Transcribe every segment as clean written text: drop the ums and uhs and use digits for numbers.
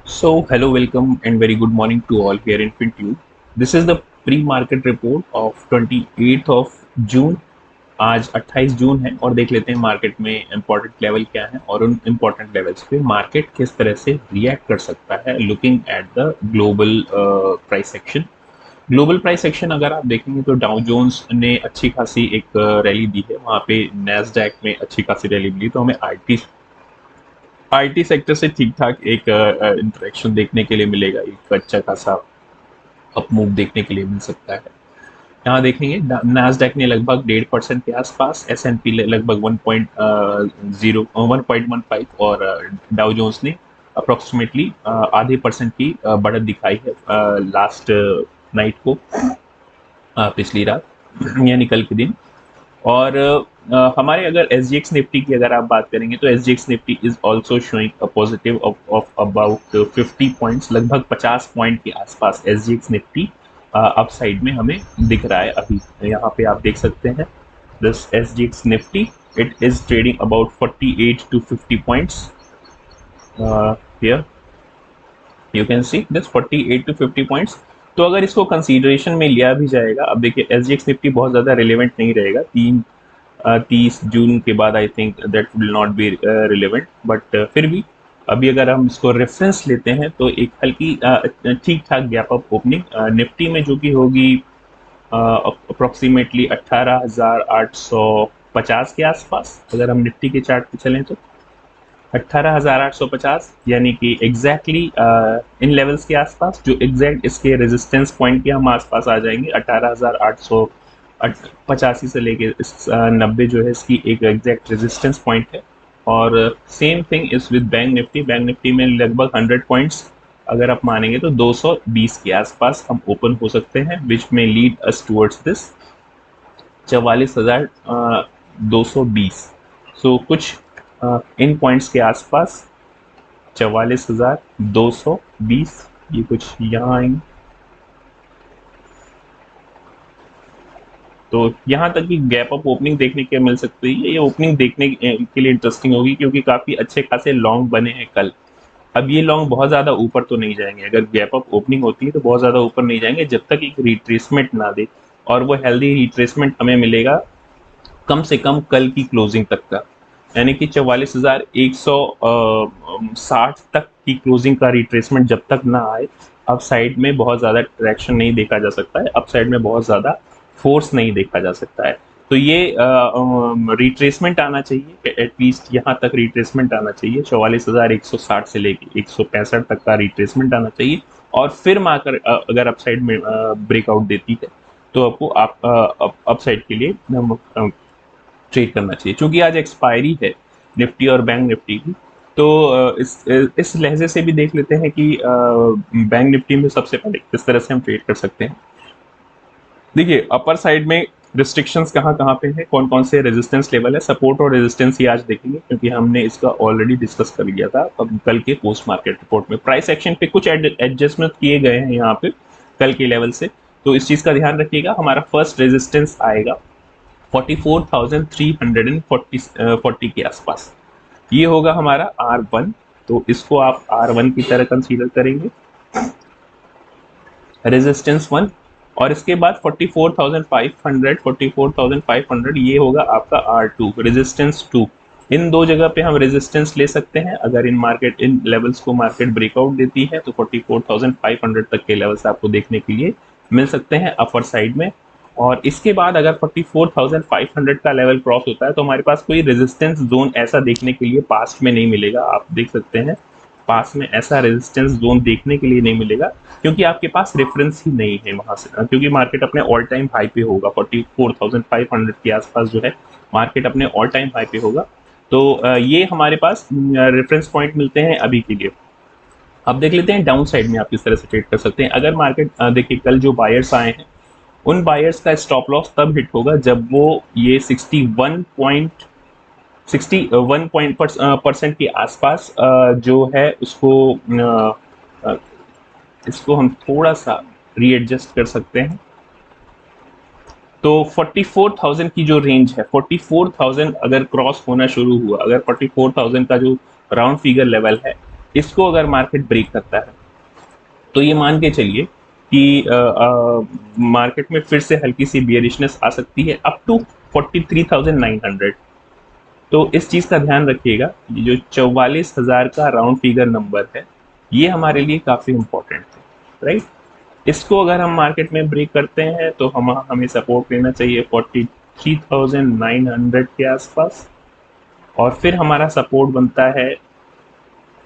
So, hello, welcome, and very good morning to all here in FinTube. This is the pre-market report of 28th of जून. आज 28 जून है और देख लेते हैं market में इम्पोर्टेंट लेवल क्या है और उन इम्पोर्टेंट लेवल्स पे मार्केट किस तरह से रिएक्ट कर सकता है looking at the global price action. Global price action अगर आप देखेंगे तो डाउ जोन्स ने अच्छी खासी एक रैली दी है, वहाँ पे नैस्डैक में अच्छी खासी रैली मिली, तो हमें आईटी सेक्टर से ठीक ठाक एक इंटरेक्शन देखने के लिए मिलेगा, एक अच्छा खासा अप मूव देखने के लिए मिल सकता है. यहाँ देखेंगे नास्डैक ने लगभग 1.5% के आसपास, S&P लगभग 1.15 और डाउ जोन्स ने अप्रोक्सीमेटली आधे परसेंट की बढ़त दिखाई है लास्ट नाइट को, पिछली रात यानी कल के दिन. और हमारे अगर एस जी एक्स निफ्टी की अगर आप बात करेंगे तो S G x Nifty is also showing a positive of about 50 points, लगभग 50 पॉइंट के आसपास S G x Nifty upside में हमें दिख रहा है. अभी यहाँ पे आप देख सकते हैं this S G x Nifty, it is trading about 48 to 50 points. Here you can see this 48 to 50 points. तो अगर इसको कंसीडरेशन में लिया भी जाएगा, अब देखिए एस जी एक्स निफ्टी बहुत ज़्यादा रिलेवेंट नहीं रहेगा 30 जून के बाद. I think that will not be relevant, but फिर भी अभी अगर हम इसको रेफरेंस लेते हैं तो एक हल्की ठीक ठाक गैप अप ओपनिंग निफ्टी में जो कि होगी अप्रोक्सीमेटली 18,850 के आसपास. अगर हम निफ्टी के चार्ट पे चलें तो 18,850 यानी कि एग्जैक्टली इन लेवल्स के आसपास, जो एग्जैक्ट इसके रेजिस्टेंस पॉइंट के हम आसपास आ जाएंगे. 18,885 से लेके 90 जो है इसकी एक एग्जैक्ट रेजिस्टेंस पॉइंट है. और same thing is with bank Nifty. Bank Nifty में लगभग 100 पॉइंट्स अगर आप मानेंगे तो 220 के आसपास हम ओपन हो सकते हैं, विच में लीड अस टुवर्ड्स दिस 44,220. सो कुछ इन पॉइंट्स के आसपास 44,220, ये कुछ यहाँ आएंगे. तो यहाँ तक की गैप अप ओपनिंग देखने के मिल सकती है. ये ओपनिंग देखने के लिए इंटरेस्टिंग होगी क्योंकि काफी अच्छे खासे लॉन्ग बने हैं कल. अब ये लॉन्ग बहुत ज्यादा ऊपर तो नहीं जाएंगे, अगर गैप अप ओपनिंग होती है तो बहुत ज्यादा ऊपर नहीं जाएंगे जब तक एक रिट्रेसमेंट ना दे, और वो हेल्दी रिट्रेसमेंट हमें मिलेगा कम से कम कल की क्लोजिंग तक का, यानी कि 44,160 तक की क्लोजिंग का रिट्रेसमेंट जब तक ना आए, अप साइड में बहुत ज़्यादा ट्रैक्शन नहीं देखा जा सकता है, अप साइड में बहुत ज़्यादा फोर्स नहीं देखा जा सकता है. तो ये रिट्रेसमेंट आना चाहिए, एटलीस्ट यहाँ तक रिट्रेसमेंट आना चाहिए, 44,160 से लेके 165 तक का रिट्रेसमेंट आना चाहिए. और फिर मार्केट अगर अप साइड में ब्रेकआउट देती है तो आपको अप साइड के लिए ट्रेड करना चाहिए. क्योंकि आज एक्सपायरी है निफ्टी और बैंक निफ्टी की, तो इस लहजे से भी देख लेते हैं कि बैंक निफ्टी में सबसे पहले किस तरह से हम ट्रेड कर सकते हैं. देखिए अपर साइड में रिस्ट्रिक्शंस कहाँ कहाँ पे है, कौन कौन से रेजिस्टेंस लेवल है, सपोर्ट और रेजिस्टेंस ही आज देखेंगे क्योंकि हमने इसका ऑलरेडी डिस्कस कर लिया था अब कल के पोस्ट मार्केट रिपोर्ट में. प्राइस एक्शन पे कुछ एडजस्टमेंट किए गए हैं यहाँ पे कल के लेवल से, तो इस चीज का ध्यान रखिएगा. हमारा फर्स्ट रेजिस्टेंस आएगा 44,340 के आसपास, ये होगा हमारा R1. तो इसको आप R1 की तरह कंसीडर करेंगे, रेजिस्टेंस 1. और इसके बाद 44,500 ये होगा आपका R2, रेजिस्टेंस 2. इन दो जगह पे हम रेजिस्टेंस ले सकते हैं. अगर इन लेवल्स को मार्केट ब्रेकआउट देती है तो 44,500 तक के लेवल्स आपको देखने के लिए मिल सकते हैं अपर साइड में. और इसके बाद अगर 44,500 का लेवल क्रॉस होता है तो हमारे पास कोई रेजिस्टेंस जोन ऐसा देखने के लिए पास्ट में नहीं मिलेगा. आप देख सकते हैं पास में ऐसा रेजिस्टेंस जोन देखने के लिए नहीं मिलेगा क्योंकि आपके पास रेफरेंस ही नहीं है वहां से, क्योंकि मार्केट अपने ऑल टाइम हाई पे होगा 44,500 के आसपास जो है मार्केट अपने ऑल टाइम हाई पे होगा. तो ये हमारे पास रेफरेंस पॉइंट मिलते हैं अभी के लिए. अब देख लेते हैं डाउन साइड में आप किस तरह से ट्रेड कर सकते हैं. अगर मार्केट देखिए कल जो बायर्स आए हैं उन बायर्स का स्टॉप लॉस तब हिट होगा जब वो ये 61% के आसपास जो है उसको इसको हम थोड़ा सा रीएडजस्ट कर सकते हैं. तो 44,000 की जो रेंज है, 44,000 अगर क्रॉस होना शुरू हुआ, अगर 44,000 का जो राउंड फिगर लेवल है इसको अगर मार्केट ब्रेक करता है तो ये मान के चलिए कि मार्केट में फिर से हल्की सी बियरिशनेस आ सकती है अप टू 43,900। तो इस चीज़ का ध्यान रखिएगा, ये जो 44,000 का राउंड फिगर नंबर है ये हमारे लिए काफ़ी इंपॉर्टेंट है, राइट। इसको अगर हम मार्केट में ब्रेक करते हैं तो हमें सपोर्ट लेना चाहिए 43,900 के आसपास, और फिर हमारा सपोर्ट बनता है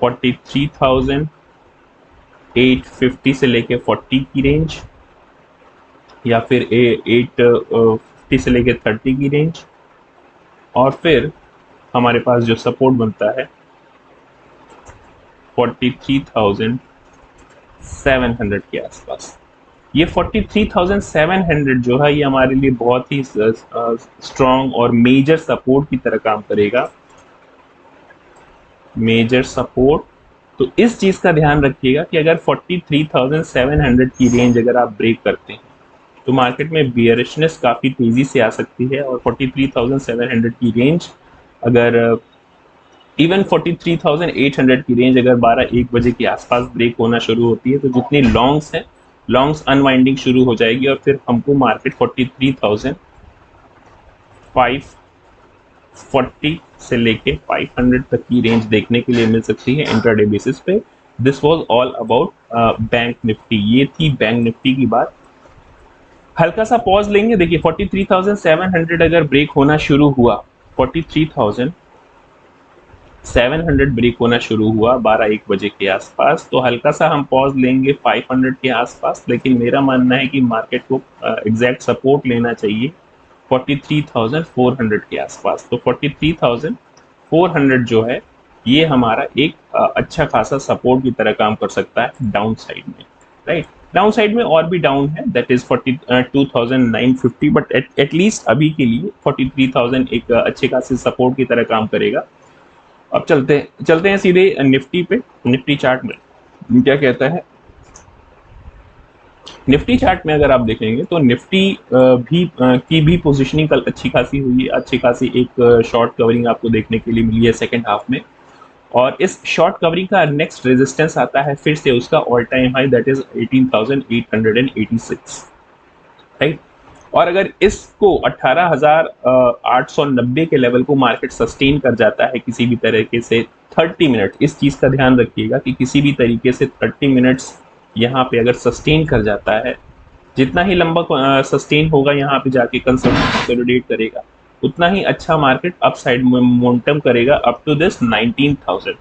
43,850 से लेके 40 की रेंज, या फिर 850 से लेके 30 की रेंज, और फिर हमारे पास जो सपोर्ट बनता है 43,700 के आसपास। ये 43,700 जो है ये हमारे लिए बहुत ही स्ट्रॉन्ग और मेजर सपोर्ट की तरह काम करेगा, मेजर सपोर्ट। तो इस चीज का ध्यान रखिएगा कि अगर 43,700 की रेंज अगर आप ब्रेक करते हैं तो मार्केट में बियरिशनेस काफी तेजी से आ सकती है, और 43,700 की रेंज अगर इवन 43,800 की रेंज अगर 12-1 बजे के आसपास ब्रेक होना शुरू होती है तो जितनी लॉन्ग्स हैं, लॉन्ग्स अनवाइंडिंग शुरू हो जाएगी, और फिर हमको मार्केट 43,540 से लेके 500 तक की रेंज देखने के लिए मिल सकती है इंट्राडे बेसिस पे। This was all about bank Nifty. ये थी बैंक निफ्टी की बात। हल्का सा पॉज लेंगे, देखिए 43,700 अगर ब्रेक होना शुरू हुआ, 43,700 ब्रेक होना शुरू हुआ 12-1 बजे के आसपास, तो हल्का सा हम पॉज लेंगे 500 के आसपास। लेकिन मेरा मानना है कि मार्केट को एग्जैक्ट सपोर्ट लेना चाहिए 43,400 के आसपास। तो 43,400 जो है ये हमारा एक अच्छा खासा सपोर्ट की तरह काम कर सकता है डाउन साइड में, राइट। डाउन साइड में और भी डाउन है, दैट इज 42,950, बट एटलीस्ट अभी के लिए 43,000 एक अच्छे खासे सपोर्ट की तरह काम करेगा। अब चलते हैं सीधे निफ्टी पे। निफ्टी चार्ट में क्या कहता है? निफ्टी चार्ट में अगर आप देखेंगे तो निफ्टी की भी पोजीशनिंग कल अच्छी खासी हुई है, अच्छी खासी एक शॉर्ट कवरिंग आपको देखने के लिए मिली है सेकेंड हाफ में, और इस शॉर्ट कवरिंग का नेक्स्ट रेजिस्टेंस आता है फिर से उसका all time high, that is 18,886, right. और अगर इसको 18,890 के लेवल को मार्केट सस्टेन कर जाता है किसी भी तरीके से 30 मिनट, इस चीज का ध्यान रखिएगा कि किसी भी तरीके से 30 मिनट्स यहाँ पे अगर सस्टेन कर जाता है, जितना ही लंबा सस्टेन होगा यहाँ पे जाके कंसोलिडेट करेगा, उतना ही अच्छा मार्केट अप साइड में मोमेंटम करेगा अप टू दिस 19,000।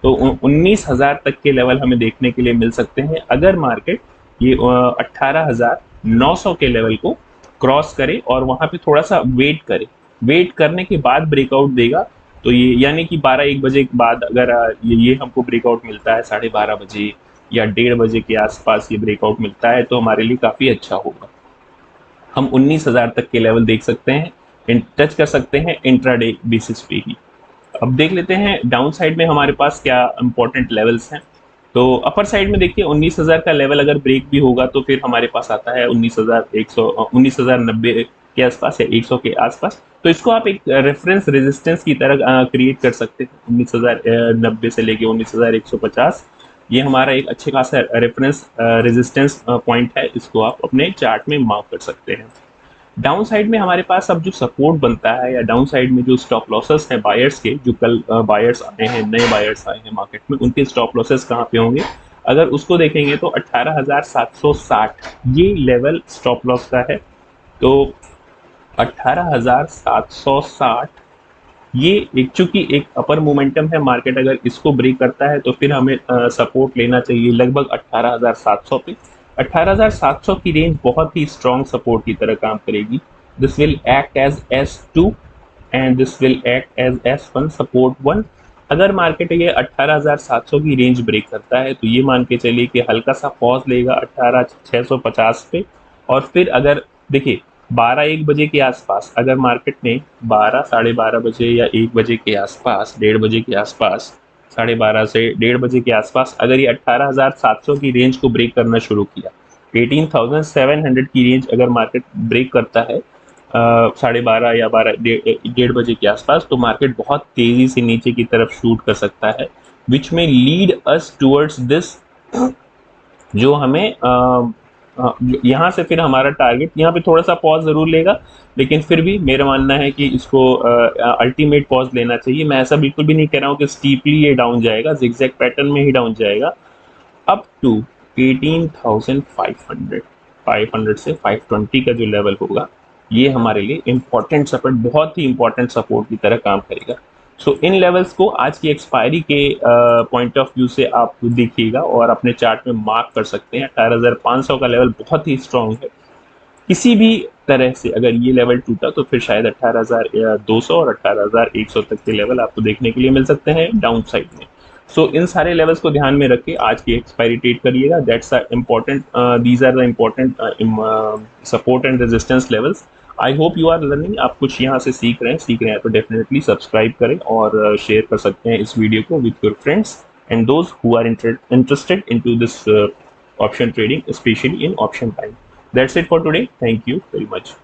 तो 19,000 तक के लेवल हमें देखने के लिए मिल सकते हैं अगर मार्केट ये 18,900 के लेवल को क्रॉस करे और वहां पे थोड़ा सा वेट करे। वेट करने के बाद ब्रेकआउट देगा, तो ये यानी कि 12-1 बजे के बाद अगर ये हमको ब्रेकआउट मिलता है 12:30 बजे या 1:30 बजे के आसपास ये ब्रेकआउट मिलता है तो हमारे लिए काफ़ी अच्छा होगा। हम 19,000 तक के लेवल देख सकते हैं, टच कर सकते हैं इंट्राडे बेसिस पे ही। अब देख लेते हैं डाउन साइड में हमारे पास क्या इंपॉर्टेंट लेवल्स हैं। तो अपर साइड में देखिए 19,000 का लेवल अगर ब्रेक भी होगा तो फिर हमारे पास आता है 19,090 के आसपास या 100 के आसपास। तो इसको आप एक रेफरेंस रेजिस्टेंस की तरह क्रिएट कर सकते हैं। 19,090 से लेके 19,150 ये हमारा एक अच्छे खासा रेफरेंस रेजिस्टेंस पॉइंट है, इसको आप अपने चार्ट में मार्क कर सकते हैं। डाउन साइड में हमारे पास अब जो सपोर्ट बनता है या डाउन साइड में जो स्टॉप लॉसेस हैं बायर्स के, जो कल बायर्स आए हैं, नए बायर्स आए हैं मार्केट में, उनके स्टॉप लॉसेस कहाँ पे होंगे अगर उसको देखेंगे तो 18,760 ये लेवल स्टॉप लॉस का है। तो 18,760 ये एक चूंकि एक अपर मोमेंटम है, मार्केट अगर इसको ब्रेक करता है तो फिर हमें सपोर्ट लेना चाहिए लगभग 18,700 पे। 18,700 की रेंज बहुत ही स्ट्रॉन्ग सपोर्ट की तरह काम करेगी। This will act as S2 and this will act as S1 support 1। अगर मार्केट ये 18,700 की रेंज ब्रेक करता है तो ये मान के चलिए कि हल्का सा पॉज लेगा 18,650 पे, और फिर अगर देखिए 12-1 बजे के आसपास अगर मार्केट ने 12, 12:30 बजे या 1 बजे के आसपास, 1:30 बजे के आसपास, 12:30 से 1:30 बजे के आसपास अगर ये 18,700 की रेंज को ब्रेक करना शुरू किया, 18,700 की रेंज अगर मार्केट ब्रेक करता है 12:30 या 1:30 बजे के आसपास, तो मार्केट बहुत तेजी से नीचे की तरफ शूट कर सकता है विच में लीड अस टूवर्ड्स दिस, जो हमें यहाँ से फिर हमारा टारगेट, यहाँ पे थोड़ा सा पॉज जरूर लेगा, लेकिन फिर भी मेरा मानना है कि इसको अल्टीमेट पॉज लेना चाहिए। मैं ऐसा बिल्कुल भी नहीं कह रहा हूँ कि स्टीपली ये डाउन जाएगा, जिगजैग पैटर्न में ही डाउन जाएगा अप टू 18,500। 500 से 520 का जो लेवल होगा, ये हमारे लिए इंपॉर्टेंट सपोर्ट, बहुत ही इंपॉर्टेंट सपोर्ट की तरह काम करेगा। सो इन लेवल्स को आज की एक्सपायरी के पॉइंट ऑफ व्यू से आप देखिएगा और अपने चार्ट में मार्क कर सकते हैं। 18,500 का लेवल बहुत ही स्ट्रांग है। किसी भी तरह से अगर ये लेवल टूटा तो फिर शायद 18,200 और 18,100 तक के लेवल आपको देखने के लिए मिल सकते हैं डाउन साइड में। सो इन सारे लेवल्स को ध्यान में रख के आज की एक्सपायरी ट्रेड करिएगा। That's important, these are the important support and resistance levels. I hope you are learning, आप कुछ यहाँ से सीख रहे हैं तो डेफिनेटली सब्सक्राइब करें और शेयर कर सकते हैं इस वीडियो को with your friends and those who are interested into this option trading, especially in option time. That's it for today. Thank you very much.